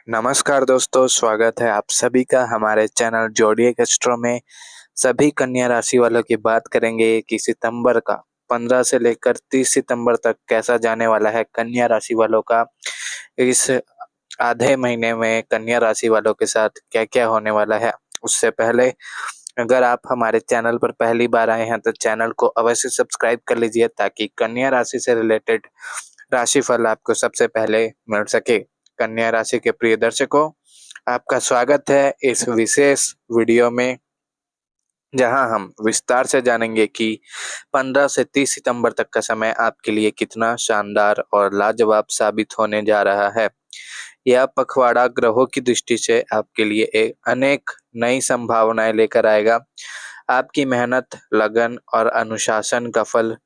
नमस्कार दोस्तों, स्वागत है आप सभी का हमारे चैनल जोडिएक एस्ट्रो में। सभी कन्या राशि वालों की बात करेंगे कि सितंबर का 15 से लेकर 30 सितंबर तक कैसा जाने वाला है कन्या राशि वालों का। इस आधे महीने में कन्या राशि वालों के साथ क्या-क्या होने वाला है। उससे पहले अगर आप हमारे चैनल पर पहली बार आए हैं तो चैनल को अवश्य सब्सक्राइब कर लीजिए ताकि कन्या राशि से रिलेटेड राशिफल आपको सबसे पहले मिल सके। कन्या राशि के प्रिय दर्शकों, आपका स्वागत है इस विशेष वीडियो में, जहां हम विस्तार से जानेंगे कि 15 से 30 सितंबर तक का समय आपके लिए कितना शानदार और लाजवाब साबित होने जा रहा है। यह पखवाड़ा ग्रहों की दृष्टि से आपके लिए एक अनेक नई संभावनाएं लेकर आएगा। आपकी मेहनत, लगन और अनुशासन का फल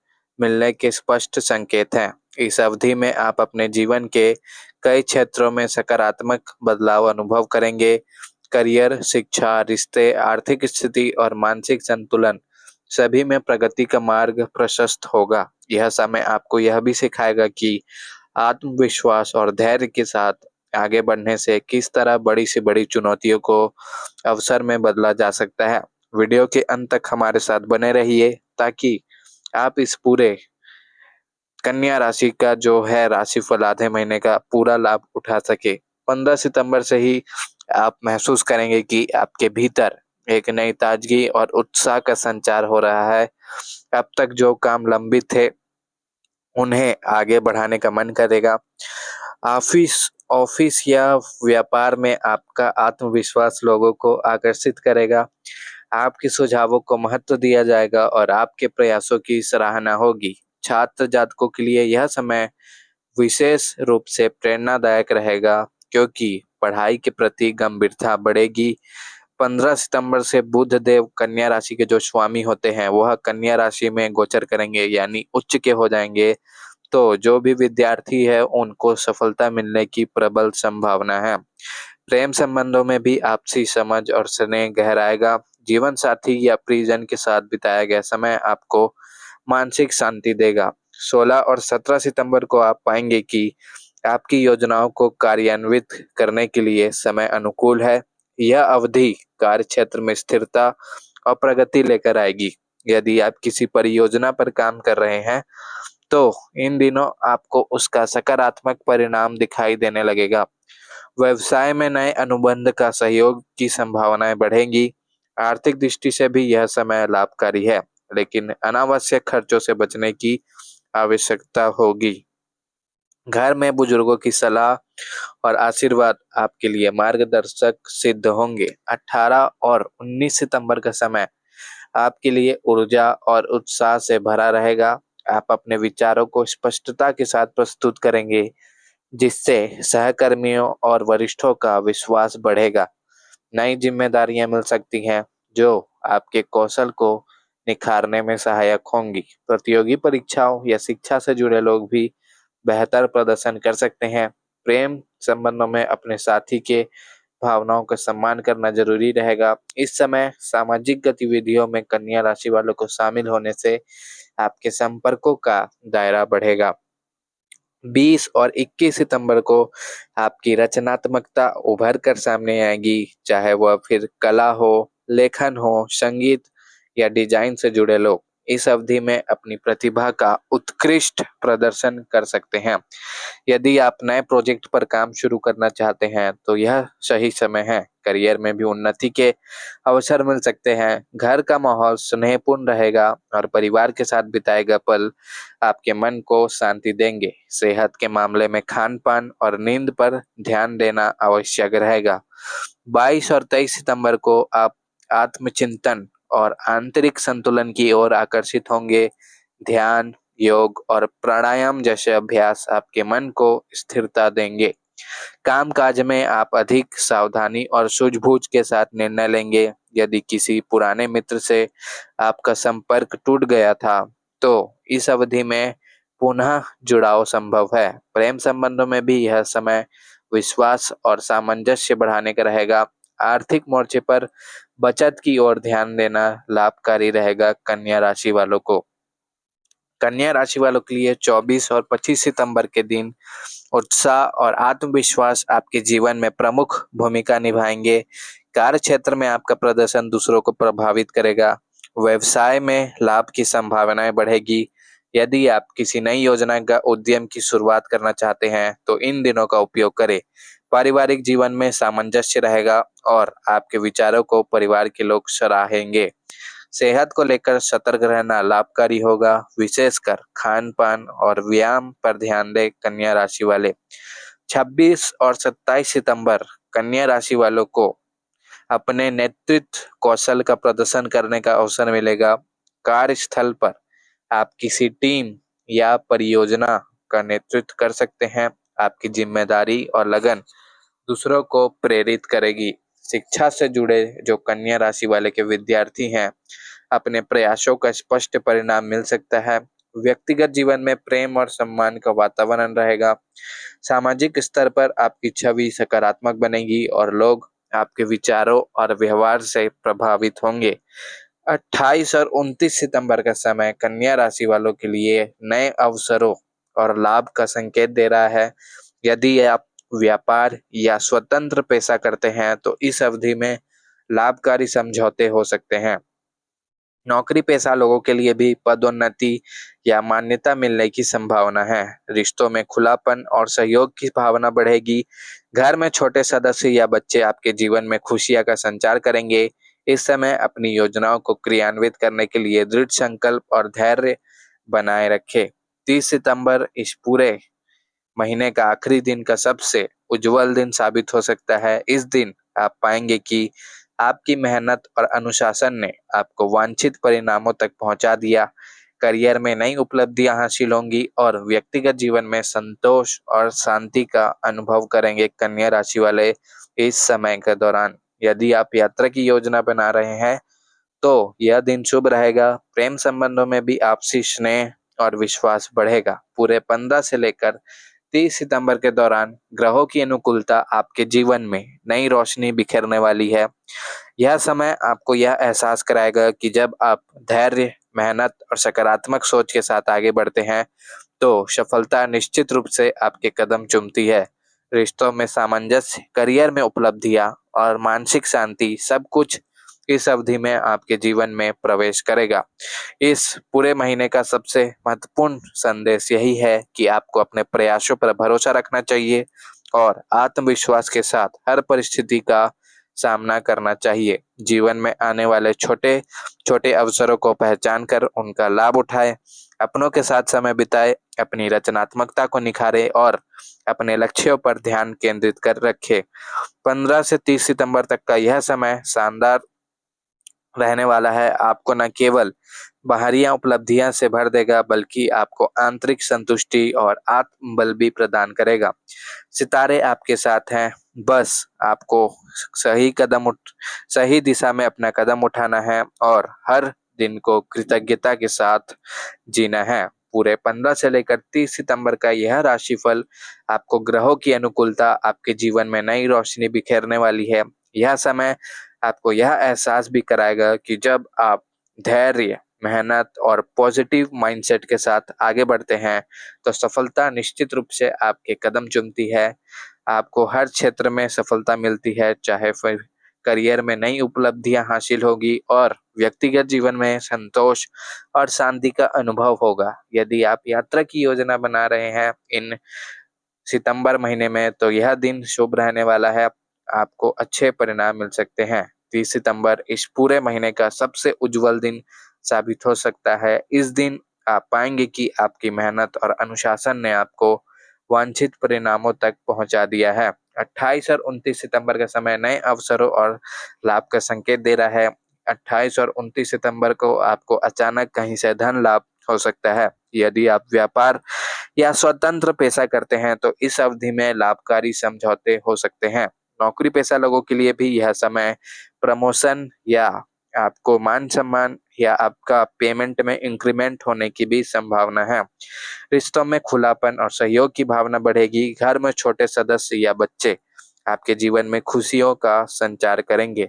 मिलने के स्पष्ट संकेत हैं। इस अवधि में आप अपने जीवन के कई क्षेत्रों में सकारात्मक बदलाव अनुभव करेंगे। करियर, शिक्षा, रिश्ते, आर्थिक स्थिति और मानसिक संतुलन सभी में प्रगति का मार्ग प्रशस्त होगा। यह समय आपको यह भी सिखाएगा कि आत्मविश्वास और धैर्य के साथ आगे बढ़ने से किस तरह बड़ी से बड़ी चुनौतियों को अवसर में बदला जा सकता है। वीडियो के अंत तक हमारे साथ बने रहिए ताकि आप इस पूरे कन्या राशि का जो है राशिफल आधे महीने का पूरा लाभ उठा सके। 15 सितंबर से ही आप महसूस करेंगे कि आपके भीतर एक नई ताजगी और उत्साह का संचार हो रहा है। अब तक जो काम लंबित थे उन्हें आगे बढ़ाने का मन करेगा। ऑफिस ऑफिस या व्यापार में आपका आत्मविश्वास लोगों को आकर्षित करेगा। आपके सुझावों को महत्व दिया जाएगा और आपके प्रयासों की सराहना होगी। छात्र जातकों के लिए यह समय विशेष रूप से प्रेरणादायक रहेगा क्योंकि पढ़ाई के प्रति गंभीरता बढ़ेगी। 15 सितंबर से बुध देव कन्या राशि के जो स्वामी होते हैं वह कन्या राशि में गोचर करेंगे, यानी उच्च के हो जाएंगे। तो जो भी विद्यार्थी है उनको सफलता मिलने की प्रबल संभावना है। प्रेम संबंधों में भी आपसी समझ और स्नेह गहराएगा। जीवन साथी या प्रियजन के साथ बिताया गया समय आपको मानसिक शांति देगा। 16 और 17 सितंबर को आप पाएंगे कि आपकी योजनाओं को कार्यान्वित करने के लिए समय अनुकूल है। यह अवधि कार्य क्षेत्र में स्थिरता और प्रगति लेकर आएगी। यदि आप किसी परियोजना पर काम कर रहे हैं तो इन दिनों आपको उसका सकारात्मक परिणाम दिखाई देने लगेगा। व्यवसाय में नए अनुबंध का सहयोग की संभावनाएं बढ़ेंगी। आर्थिक दृष्टि से भी यह समय लाभकारी है, लेकिन अनावश्यक खर्चों से बचने की आवश्यकता होगी। घर में बुजुर्गों की सलाह और आशीर्वाद आपके लिए मार्गदर्शक सिद्ध होंगे। 18 और 19 सितंबर का समय आपके लिए ऊर्जा और उत्साह से भरा रहेगा। आप अपने विचारों को स्पष्टता के साथ प्रस्तुत करेंगे, जिससे सहकर्मियों और वरिष्ठों का विश्वास बढ़ेगा। नई जिम्मेदारियां मिल सकती हैं जो आपके कौशल को निखारने में सहायक होंगी। प्रतियोगी परीक्षाओं या शिक्षा से जुड़े लोग भी बेहतर प्रदर्शन कर सकते हैं। प्रेम संबंधों में अपने साथी के भावनाओं का सम्मान करना जरूरी रहेगा। इस समय सामाजिक गतिविधियों में कन्या राशि वालों को शामिल होने से आपके संपर्कों का दायरा बढ़ेगा। 20 और 21 सितंबर को आपकी रचनात्मकता उभर कर सामने आएगी, चाहे वह फिर कला हो, लेखन हो, संगीत या डिजाइन से जुड़े लोग इस अवधि में अपनी प्रतिभा का उत्कृष्ट प्रदर्शन कर सकते हैं। यदि आप नए प्रोजेक्ट पर काम शुरू करना चाहते हैं तो यह सही समय है। करियर में भी उन्नति के अवसर मिल सकते हैं। घर का माहौल स्नेहपूर्ण रहेगा और परिवार के साथ बिताए गए पल आपके मन को शांति देंगे। सेहत के मामले में खान पान और नींद पर ध्यान देना आवश्यक रहेगा। 22 और 23 सितंबर को आप आत्मचिंतन और आंतरिक संतुलन की ओर आकर्षित होंगे। ध्यान, योग और प्राणायाम जैसे अभ्यास आपके मन को स्थिरता देंगे। कामकाज में आप अधिक सावधानी और सूझबूझ के साथ निर्णय लेंगे। यदि किसी पुराने मित्र से आपका संपर्क टूट गया था तो इस अवधि में पुनः जुड़ाव संभव है। प्रेम संबंधों में भी यह समय विश्वास और सामंजस्य बढ़ाने का रहेगा। आर्थिक मोर्चे पर बचत की ओर ध्यान देना लाभकारी रहेगा कन्या राशि वालों को। कन्या राशि वालों के लिए 24 और 25 सितंबर के दिन उत्साह और आत्मविश्वास आपके जीवन में प्रमुख भूमिका निभाएंगे। कार्य क्षेत्र में आपका प्रदर्शन दूसरों को प्रभावित करेगा। व्यवसाय में लाभ की संभावनाएं बढ़ेगी। यदि आप किसी नई योजना का उद्यम की शुरुआत करना चाहते हैं तो इन दिनों का उपयोग करें। पारिवारिक जीवन में सामंजस्य रहेगा और आपके विचारों को परिवार के लोग सराहेंगे। सेहत को लेकर सतर्क रहना लाभकारी होगा, विशेषकर खान पान और व्यायाम पर ध्यान दें। कन्या राशि वाले 26 और 27 सितंबर कन्या राशि वालों को अपने नेतृत्व कौशल का प्रदर्शन करने का अवसर मिलेगा। कार्यस्थल पर आप किसी टीम या परियोजना का नेतृत्व कर सकते हैं। आपकी जिम्मेदारी और लगन दूसरों को प्रेरित करेगी। शिक्षा से जुड़े जो कन्या राशि वाले के विद्यार्थी हैं, अपने प्रयासों का स्पष्ट परिणाम मिल सकता है। व्यक्तिगत जीवन में प्रेम और सम्मान का वातावरण रहेगा। सामाजिक स्तर पर आपकी छवि सकारात्मक बनेगी और लोग आपके विचारों और व्यवहार से प्रभावित होंगे। 28 और 29 सितंबर का समय कन्या राशि वालों के लिए नए अवसरों और लाभ का संकेत दे रहा है। यदि आप व्यापार या स्वतंत्र पेशा करते हैं तो इस अवधि में लाभकारी समझौते हो सकते हैं। नौकरी पेशा लोगों के लिए भी पदोन्नति या मान्यता मिलने की संभावना है। रिश्तों में खुलापन और सहयोग की भावना बढ़ेगी। घर में छोटे सदस्य या बच्चे आपके जीवन में खुशियां का संचार करेंगे। इस समय अपनी योजनाओं को क्रियान्वित करने के लिए दृढ़ संकल्प और धैर्य बनाए रखें। 30 सितंबर इस पूरे महीने का आखिरी दिन का सबसे उज्जवल दिन साबित हो सकता है। इस दिन आप पाएंगे कि आपकी मेहनत और अनुशासन ने आपको वांछित परिणामों तक पहुंचा दिया। करियर में नई उपलब्धियां हासिल होंगी और व्यक्तिगत जीवन में संतोष और शांति का अनुभव करेंगे। कन्या राशि वाले इस समय के दौरान यदि आप यात्रा की योजना बना रहे हैं तो यह दिन शुभ रहेगा। प्रेम संबंधों में भी आपसी स्नेह और विश्वास बढ़ेगा। पूरे 15 से लेकर 30 सितंबर के दौरान ग्रहों की अनुकूलता आपके जीवन में नई रोशनी बिखेरने वाली है। यह समय आपको यह एहसास कराएगा कि जब आप धैर्य, मेहनत और सकारात्मक सोच के साथ आगे बढ़ते हैं तो सफलता निश्चित रूप से आपके कदम चूमती है। रिश्तों में सामंजस्य, करियर में उपलब्धियां और मानसिक शांति सब कुछ इस अवधि में आपके जीवन में प्रवेश करेगा। इस पूरे महीने का सबसे महत्वपूर्ण संदेश यही है कि आपको अपने प्रयासों पर भरोसा रखना चाहिए और आत्मविश्वास के साथ हर परिस्थिति का सामना करना चाहिए। जीवन में आने वाले छोटे छोटे अवसरों को पहचान कर उनका लाभ उठाएं, अपनों के साथ समय बिताएं, अपनी रचनात्मकता को निखारें और अपने लक्ष्यों पर ध्यान केंद्रित कर रखें। 15 से 30 सितंबर तक का यह समय शानदार रहने वाला है। आपको न केवल बाहरी उपलब्धियां से भर देगा बल्कि आपको आंतरिक संतुष्टि और आत्मबल भी प्रदान करेगा। सितारे आपके साथ हैं, बस आपको सही दिशा में अपना कदम उठाना है और हर दिन को कृतज्ञता के साथ जीना है। पूरे 15 से लेकर 30 सितंबर का यह राशिफल आपको ग्रहों की अनुकूलता आपके जीवन में नई रोशनी बिखेरने वाली है। यह समय आपको यह एहसास भी कराएगा कि जब आप धैर्य, मेहनत और पॉजिटिव माइंडसेट के साथ आगे बढ़ते हैं तो सफलता निश्चित रूप से आपके कदम चूमती है। आपको हर क्षेत्र में सफलता मिलती है, चाहे फिर करियर में नई उपलब्धियां हासिल होगी और व्यक्तिगत जीवन में संतोष और शांति का अनुभव होगा। यदि आप यात्रा की योजना बना रहे हैं इन सितंबर महीने में तो यह दिन शुभ रहने वाला है। आपको अच्छे परिणाम मिल सकते हैं। 30 सितंबर इस पूरे महीने का सबसे उज्जवल दिन साबित हो सकता है। इस दिन आप पाएंगे कि आपकी मेहनत और अनुशासन ने आपको वांछित परिणामों तक पहुंचा दिया है। 28 और 29 सितंबर का समय नए अवसरों और लाभ का संकेत दे रहा है। 28 और 29 सितंबर को आपको अचानक कहीं से धन लाभ हो सकता है। यदि आप व्यापार या स्वतंत्र पेशा करते हैं तो इस अवधि में लाभकारी समझौते हो सकते हैं। नौकरी पेशा लोगों के लिए भी यह समय प्रमोशन या आपको मान सम्मान या आपका पेमेंट में इंक्रीमेंट होने की भी संभावना है। रिश्तों में खुलापन और सहयोग की भावना बढ़ेगी। घर में छोटे सदस्य या बच्चे आपके जीवन में खुशियों का संचार करेंगे।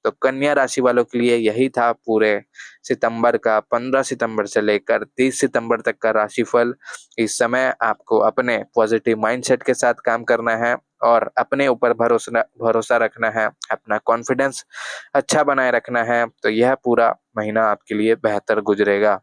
तो कन्या राशि वालों के लिए यही था पूरे सितंबर का 15 सितंबर से लेकर 30 सितंबर तक का राशिफल। इस समय आपको अपने पॉजिटिव माइंडसेट के साथ काम करना है और अपने ऊपर भरोसा रखना है, अपना कॉन्फिडेंस अच्छा बनाए रखना है, तो यह पूरा महीना आपके लिए बेहतर गुजरेगा।